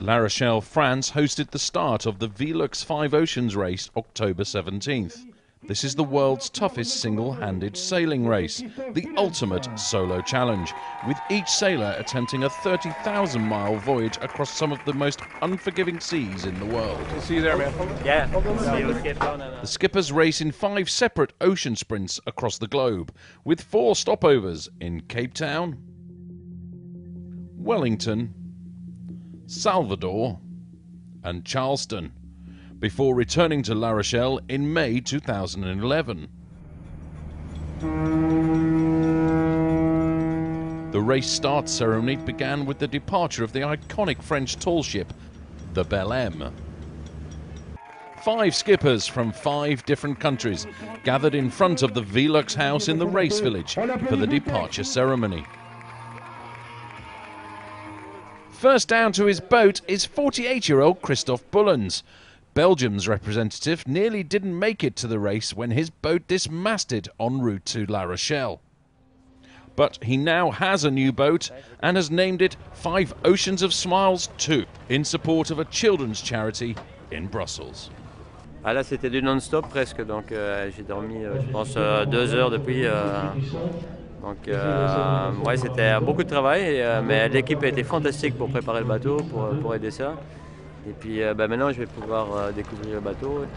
La Rochelle, France hosted the start of the VELUX5OCEANS race October 17th. This is the world's toughest single-handed sailing race, the ultimate solo challenge, with each sailor attempting a 30,000-mile voyage across some of the most unforgiving seas in the world. See you there, man. Yeah. The skippers race in 5 separate ocean sprints across the globe, with 4 stopovers in Cape Town, Wellington, Salvador and Charleston, before returning to La Rochelle in May 2011. The race start ceremony began with the departure of the iconic French tall ship, the Belle M. 5 skippers from 5 different countries gathered in front of the VELUX house in the race village for the departure ceremony. First down to his boat is 48-year-old Christophe Bullens. Belgium's representative nearly didn't make it to the race when his boat dismasted en route to La Rochelle. But he now has a new boat and has named it 5 Oceans of Smiles 2 in support of a children's charity in Brussels. Ah là c'était du non-stop presque, donc j'ai dormi je pense 2 heures depuis. Donc ouais, c'était beaucoup de travail, mais l'équipe a été fantastique pour préparer le bateau, pour aider ça. Et puis maintenant je vais pouvoir découvrir le bateau.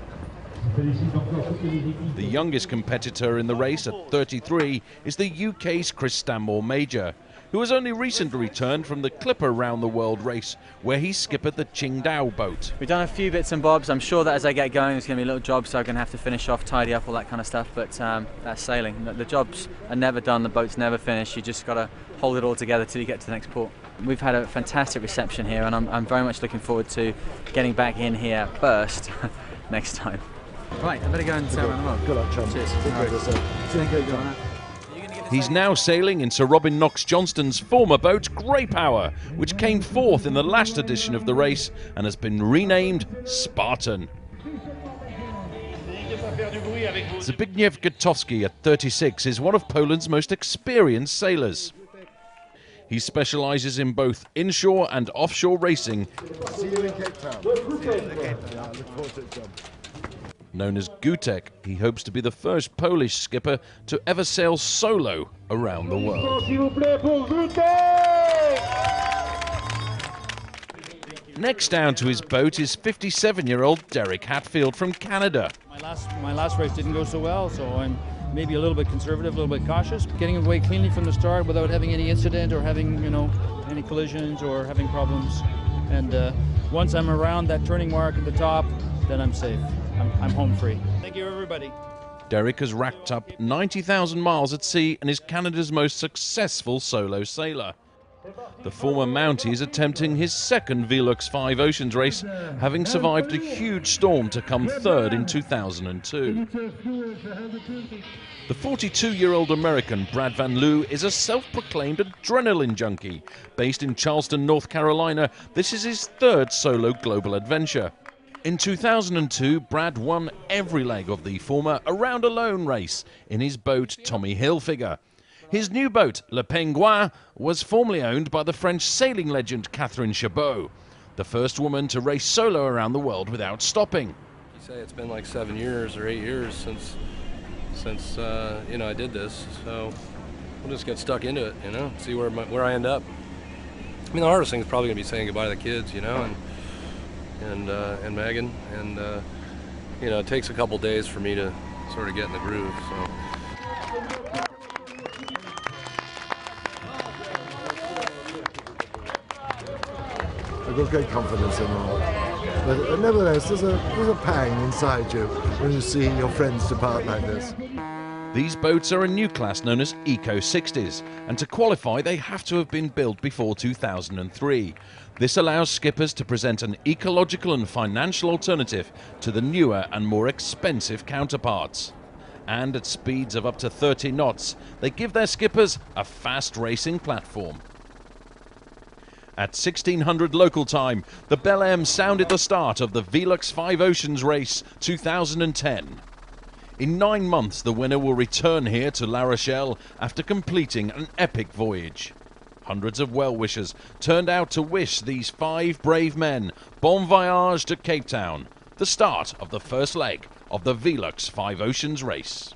The youngest competitor in the race at 33 is the UK's Chris Stanmore Major, who has only recently returned from the Clipper Round the World race, where he skippered the Qingdao boat. We've done a few bits and bobs. I'm sure that as I get going there's going to be little jobs, so I'm going to have to finish off, tidy up, all that kind of stuff, but that's sailing. The jobs are never done, the boat's never finished, you just got to hold it all together till you get to the next port. We've had a fantastic reception here, and I'm very much looking forward to getting back in here first next time. Right, I better go and sail around the world. Good luck, chum. Cheers. He's now sailing in Sir Robin Knox-Johnston's former boat, Grey Power, which came 4th in the last edition of the race and has been renamed Spartan. Zbigniew Gutowski, at 36, is one of Poland's most experienced sailors. He specialises in both inshore and offshore racing. See you in Cape Town. Yeah, I look forward to it, John. Known as Gutek, he hopes to be the first Polish skipper to ever sail solo around the world. Next down to his boat is 57-year-old Derek Hatfield from Canada. My last race didn't go so well, so I'm maybe a little bit conservative, a little bit cautious. Getting away cleanly from the start without having any incident or having, any collisions or having problems. And once I'm around that turning mark at the top, then I'm safe. I'm home free. Thank you, everybody. Derek has racked up 90,000 miles at sea and is Canada's most successful solo sailor. The former Mountie is attempting his second VELUX5OCEANS race, having survived a huge storm to come 3rd in 2002. The 42-year-old American Brad Van Loo is a self-proclaimed adrenaline junkie. Based in Charleston, North Carolina, this is his 3rd solo global adventure. In 2002, Brad won every leg of the former Around Alone race in his boat Tommy Hilfiger. His new boat, Le Penguin, was formerly owned by the French sailing legend Catherine Chabot, the first woman to race solo around the world without stopping. You say it's been like 7 years or 8 years since I did this, so we'll just get stuck into it, see where I end up. I mean, the hardest thing is probably going to be saying goodbye to the kids, and Megan, and it takes a couple days for me to sort of get in the groove. So. I've got great confidence in them, but nevertheless, there's a pang inside you when you see your friends depart like this. These boats are a new class known as Eco 60s, and to qualify they have to have been built before 2003. This allows skippers to present an ecological and financial alternative to the newer and more expensive counterparts. And at speeds of up to 30 knots, they give their skippers a fast racing platform. At 1600 local time, the Belle M sounded the start of the VELUX5OCEANS race 2010. In 9 months, the winner will return here to La Rochelle after completing an epic voyage. Hundreds of well-wishers turned out to wish these 5 brave men bon voyage to Cape Town, the start of the first leg of the VELUX 5 Oceans race.